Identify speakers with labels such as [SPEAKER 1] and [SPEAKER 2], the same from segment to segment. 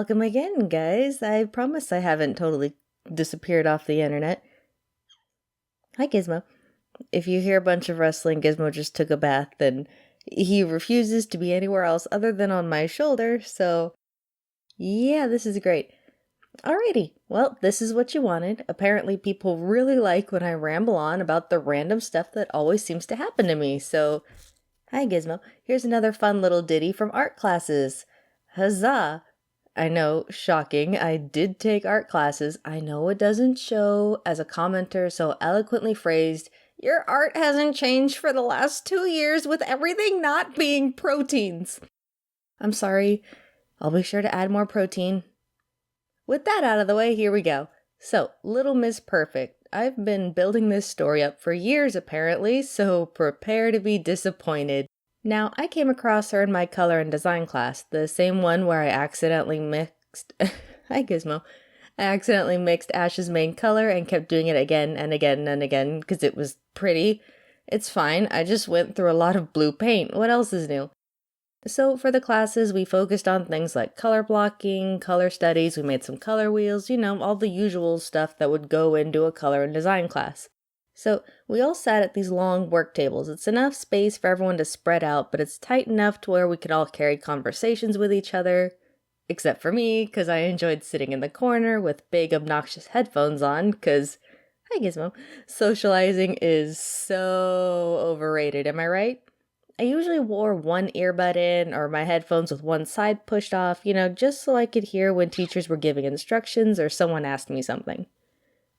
[SPEAKER 1] Welcome again, guys. I promise I haven't totally disappeared off the internet. Hi, Gizmo. If you hear a bunch of rustling, Gizmo just took a bath and he refuses to be anywhere else other than on my shoulder, so yeah, this is great. Alrighty, well, this is what you wanted. Apparently people really like when I ramble on about the random stuff that always seems to happen to me, so hi, Gizmo. Here's another fun little ditty from art classes. Huzzah! I know, shocking, I did take art classes. I know it doesn't show as a commenter so eloquently phrased, your art hasn't changed for the last 2 years with everything not being proteins. I'm sorry, I'll be sure to add more protein. With that out of the way, here we go. So, Little Miss Perfect. I've been building this story up for years apparently, so prepare to be disappointed. Now, I came across her in my color and design class, the same one where I accidentally mixed... Hi, Gizmo. I accidentally mixed Ash's main color and kept doing it again and again and again because it was pretty. It's fine, I just went through a lot of blue paint. What else is new? So for the classes, we focused on things like color blocking, color studies, we made some color wheels, all the usual stuff that would go into a color and design class. So we all sat at these long work tables. It's enough space for everyone to spread out, but it's tight enough to where we could all carry conversations with each other. Except for me, because I enjoyed sitting in the corner with big obnoxious headphones on, because, hi Gizmo, socializing is so overrated, am I right? I usually wore one earbud in or my headphones with one side pushed off, just so I could hear when teachers were giving instructions or someone asked me something.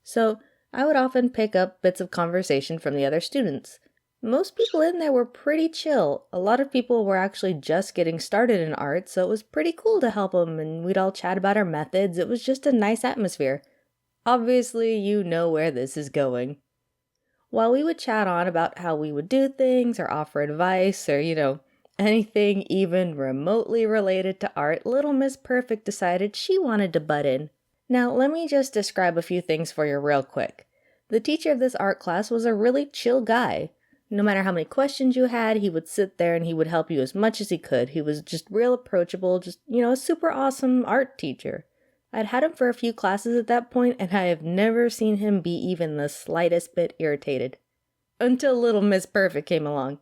[SPEAKER 1] So I would often pick up bits of conversation from the other students. Most people in there were pretty chill. A lot of people were actually just getting started in art, so it was pretty cool to help them, and we'd all chat about our methods. It was just a nice atmosphere. Obviously, you know where this is going. While we would chat on about how we would do things or offer advice or, anything even remotely related to art, Little Miss Perfect decided she wanted to butt in. Now, let me just describe a few things for you real quick. The teacher of this art class was a really chill guy. No matter how many questions you had, he would sit there and he would help you as much as he could. He was just real approachable, just, a super awesome art teacher. I'd had him for a few classes at that point, and I have never seen him be even the slightest bit irritated. Until Little Miss Perfect came along.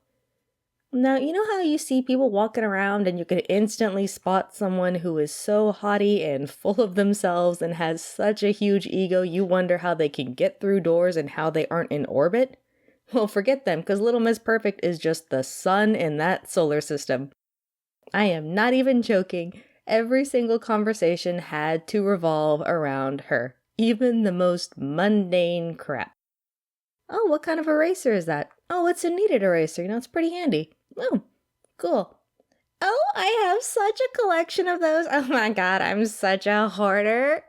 [SPEAKER 1] Now, you know how you see people walking around and you can instantly spot someone who is so haughty and full of themselves and has such a huge ego you wonder how they can get through doors and how they aren't in orbit? Well, forget them, because Little Miss Perfect is just the sun in that solar system. I am not even joking. Every single conversation had to revolve around her, even the most mundane crap. Oh, what kind of eraser is that? Oh, it's a kneaded eraser, it's pretty handy. Oh, cool. Oh, I have such a collection of those. Oh my god, I'm such a hoarder.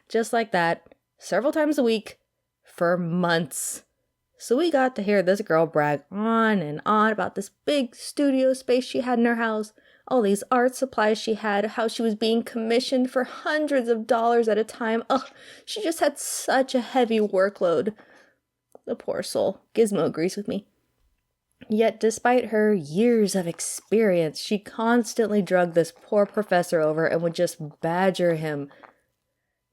[SPEAKER 1] Just like that, several times a week, for months. So we got to hear this girl brag on and on about this big studio space she had in her house, all these art supplies she had, how she was being commissioned for hundreds of dollars at a time. Ugh, she just had such a heavy workload. The poor soul. Gizmo agrees with me. Yet despite her years of experience, she constantly drugged this poor professor over and would just badger him.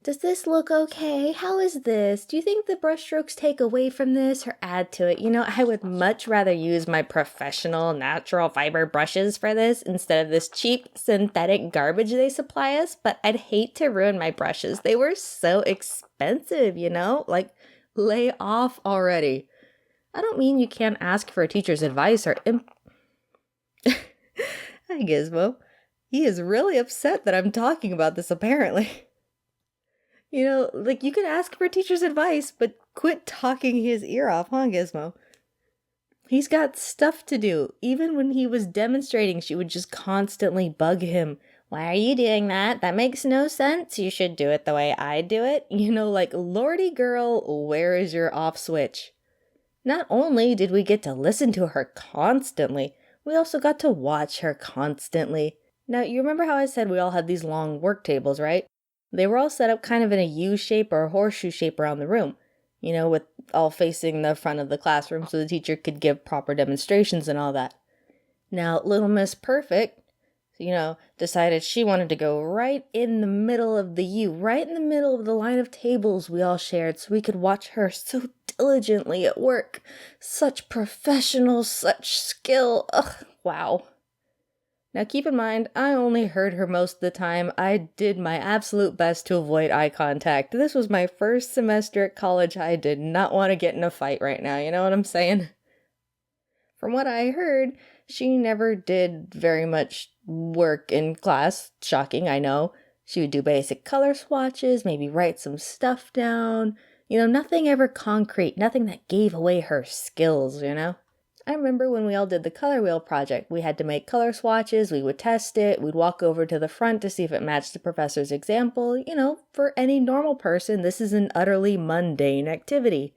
[SPEAKER 1] Does this look okay? How is this? Do you think the brushstrokes take away from this or add to it? I would much rather use my professional natural fiber brushes for this instead of this cheap synthetic garbage they supply us, but I'd hate to ruin my brushes. They were so expensive, Like, lay off already. I don't mean you can't ask for a teacher's advice or Hi, Gizmo. He is really upset that I'm talking about this, apparently. You can ask for a teacher's advice, but quit talking his ear off, huh, Gizmo? He's got stuff to do. Even when he was demonstrating, she would just constantly bug him. Why are you doing that? That makes no sense. You should do it the way I do it. Lordy girl, where is your off switch? Not only did we get to listen to her constantly, we also got to watch her constantly. Now, you remember how I said we all had these long work tables, right? They were all set up kind of in a U shape or a horseshoe shape around the room, with all facing the front of the classroom so the teacher could give proper demonstrations and all that. Now, Little Miss Perfect, decided she wanted to go right in the middle of the U, right in the middle of the line of tables we all shared, so we could watch her so diligently at work. Such professional, such skill. Ugh, wow. Now keep in mind, I only heard her most of the time. I did my absolute best to avoid eye contact. This was my first semester at college. I did not want to get in a fight right now, you know what I'm saying? From what I heard, she never did very much work in class. Shocking, I know. She would do basic color swatches, maybe write some stuff down. Nothing ever concrete, nothing that gave away her skills, I remember when we all did the color wheel project. We had to make color swatches, we would test it, we'd walk over to the front to see if it matched the professor's example. For any normal person, this is an utterly mundane activity.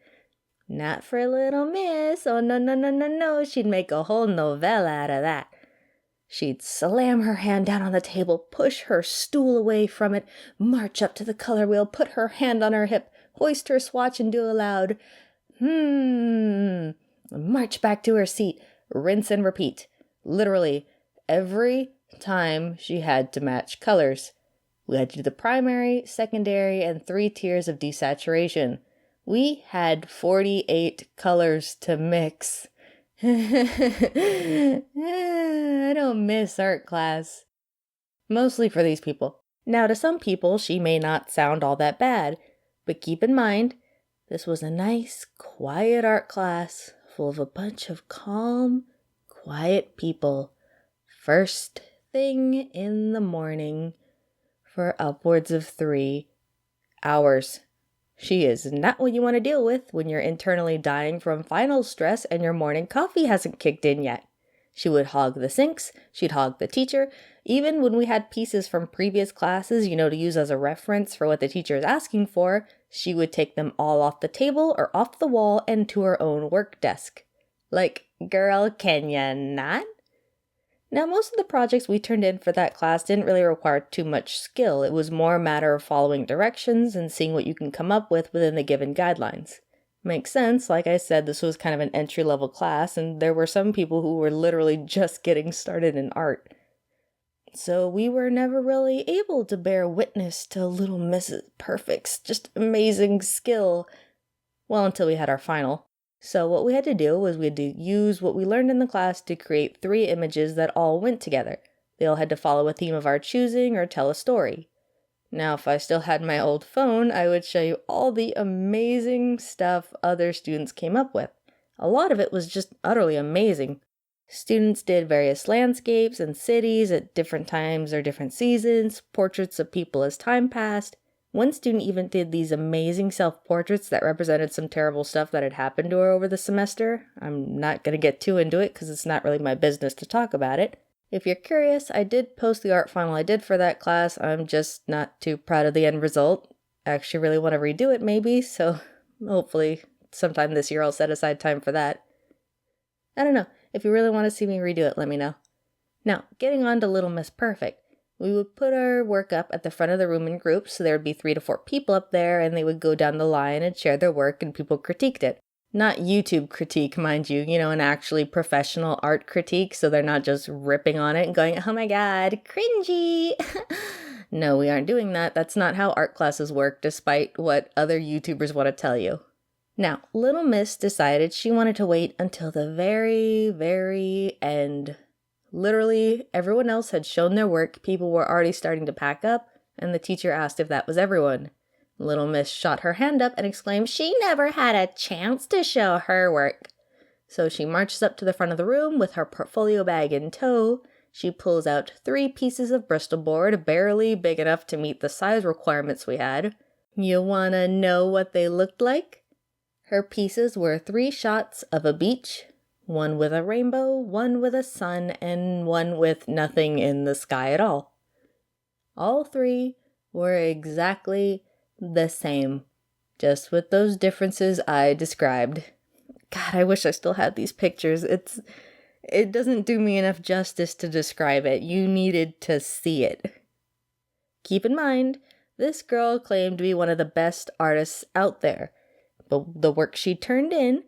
[SPEAKER 1] Not for little miss. Oh, no, no, no, no, no. She'd make a whole novella out of that. She'd slam her hand down on the table, push her stool away from it, march up to the color wheel, put her hand on her hip, hoist her swatch and do aloud, march back to her seat, rinse and repeat. Literally, every time she had to match colors. We had to do the primary, secondary, and 3 tiers of desaturation. We had 48 colors to mix. I don't miss art class. Mostly for these people. Now, to some people, she may not sound all that bad, but keep in mind, this was a nice, quiet art class full of a bunch of calm, quiet people. First thing in the morning for upwards of 3 hours. She is not what you want to deal with when you're internally dying from final stress and your morning coffee hasn't kicked in yet. She would hog the sinks, she'd hog the teacher. Even when we had pieces from previous classes, to use as a reference for what the teacher is asking for, she would take them all off the table or off the wall and to her own work desk. Like, girl, can ya not? Now, most of the projects we turned in for that class didn't really require too much skill. It was more a matter of following directions and seeing what you can come up with within the given guidelines. Makes sense. Like I said, this was kind of an entry-level class, and there were some people who were literally just getting started in art. So we were never really able to bear witness to little Mrs. Perfect's just amazing skill. Well, until we had our final. So what we had to do was we had to use what we learned in the class to create 3 images that all went together. They all had to follow a theme of our choosing or tell a story. Now, if I still had my old phone, I would show you all the amazing stuff other students came up with. A lot of it was just utterly amazing. Students did various landscapes and cities at different times or different seasons, portraits of people as time passed. One student even did these amazing self-portraits that represented some terrible stuff that had happened to her over the semester. I'm not going to get too into it because it's not really my business to talk about it. If you're curious, I did post the art final I did for that class. I'm just not too proud of the end result. I actually really want to redo it maybe, so hopefully sometime this year I'll set aside time for that. I don't know. If you really want to see me redo it, let me know. Now, getting on to Little Miss Perfect. We would put our work up at the front of the room in groups, so there would be 3 to 4 people up there, and they would go down the line and share their work, and people critiqued it. Not YouTube critique, mind you, an actually professional art critique, so they're not just ripping on it and going, oh my god, cringy! No, we aren't doing that. That's not how art classes work, despite what other YouTubers want to tell you. Now, Little Miss decided she wanted to wait until the very, very end. Literally, everyone else had shown their work, people were already starting to pack up, and the teacher asked if that was everyone. Little Miss shot her hand up and exclaimed she never had a chance to show her work. So she marches up to the front of the room with her portfolio bag in tow. She pulls out 3 pieces of Bristol board, barely big enough to meet the size requirements we had. You wanna know what they looked like? Her pieces were 3 shots of a beach, 1 with a rainbow, 1 with a sun, and 1 with nothing in the sky at all. All 3 were exactly the same, just with those differences I described. God, I wish I still had these pictures. It doesn't do me enough justice to describe it. You needed to see it. Keep in mind, this girl claimed to be one of the best artists out there, but the work she turned in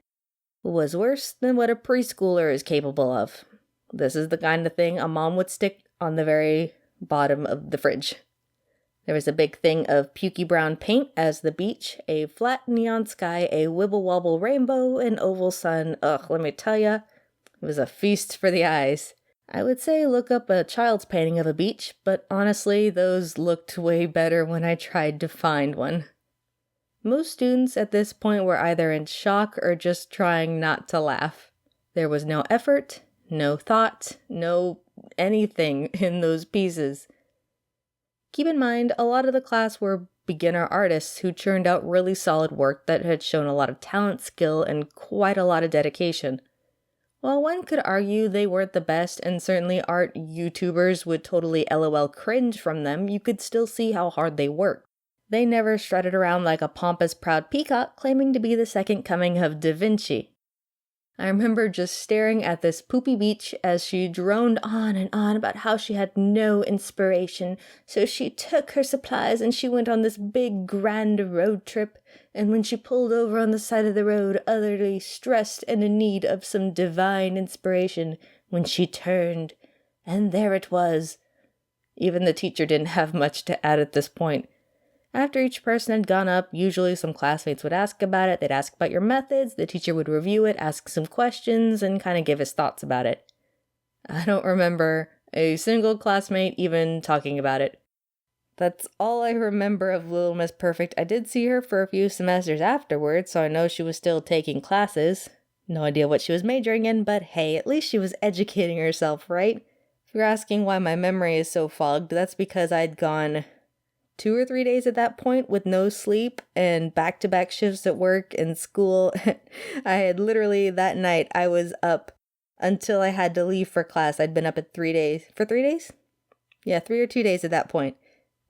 [SPEAKER 1] was worse than what a preschooler is capable of. This is the kind of thing a mom would stick on the very bottom of the fridge. There was a big thing of pukey brown paint as the beach, a flat neon sky, a wibble-wobble rainbow, an oval sun. Ugh, let me tell ya, it was a feast for the eyes. I would say look up a child's painting of a beach, but honestly, those looked way better when I tried to find one. Most students at this point were either in shock or just trying not to laugh. There was no effort, no thought, no anything in those pieces. Keep in mind, a lot of the class were beginner artists who churned out really solid work that had shown a lot of talent, skill, and quite a lot of dedication. While one could argue they weren't the best, and certainly art YouTubers would totally LOL cringe from them, you could still see how hard they worked. They never strutted around like a pompous, proud peacock claiming to be the second coming of Da Vinci. I remember just staring at this poopy beach as she droned on and on about how she had no inspiration, so she took her supplies and she went on this big grand road trip, and when she pulled over on the side of the road, utterly stressed and in need of some divine inspiration, when she turned, and there it was. Even the teacher didn't have much to add at this point. After each person had gone up, usually some classmates would ask about it, they'd ask about your methods, the teacher would review it, ask some questions, and kind of give his thoughts about it. I don't remember a single classmate even talking about it. That's all I remember of Little Miss Perfect. I did see her for a few semesters afterwards, so I know she was still taking classes. No idea what she was majoring in, but hey, at least she was educating herself, right? If you're asking why my memory is so fogged, that's because I'd gone 2 or 3 days at that point with no sleep and back-to-back shifts at work and school. I had literally, that night, I was up until I had to leave for class. I'd been up at 3 days. For 3 days? Yeah, 3 or 2 days at that point.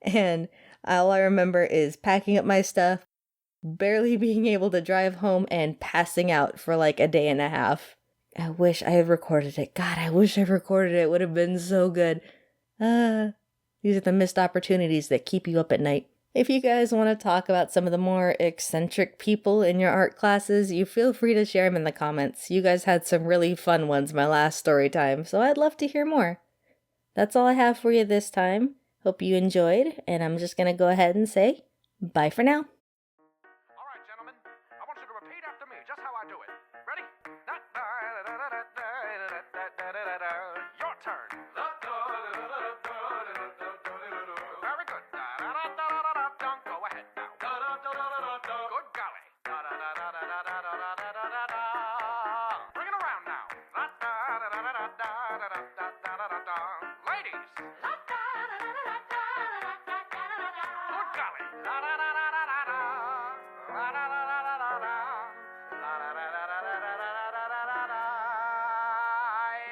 [SPEAKER 1] And all I remember is packing up my stuff, barely being able to drive home, and passing out for like a day and a half. I wish I had recorded it. God, I wish I recorded it. It would have been so good. These are the missed opportunities that keep you up at night. If you guys want to talk about some of the more eccentric people in your art classes, you feel free to share them in the comments. You guys had some really fun ones my last story time, so I'd love to hear more. That's all I have for you this time. Hope you enjoyed, and I'm just going to go ahead and say bye for now.
[SPEAKER 2] All right, gentlemen, I want you to repeat after me just how I do it. Ready? Your turn. Very good. Go ahead now. Good golly. Bring it around now. Ladies. Good golly.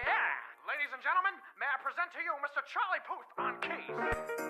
[SPEAKER 2] Yeah! Ladies and gentlemen, may I present to you Mr. Charlie Puth on keys.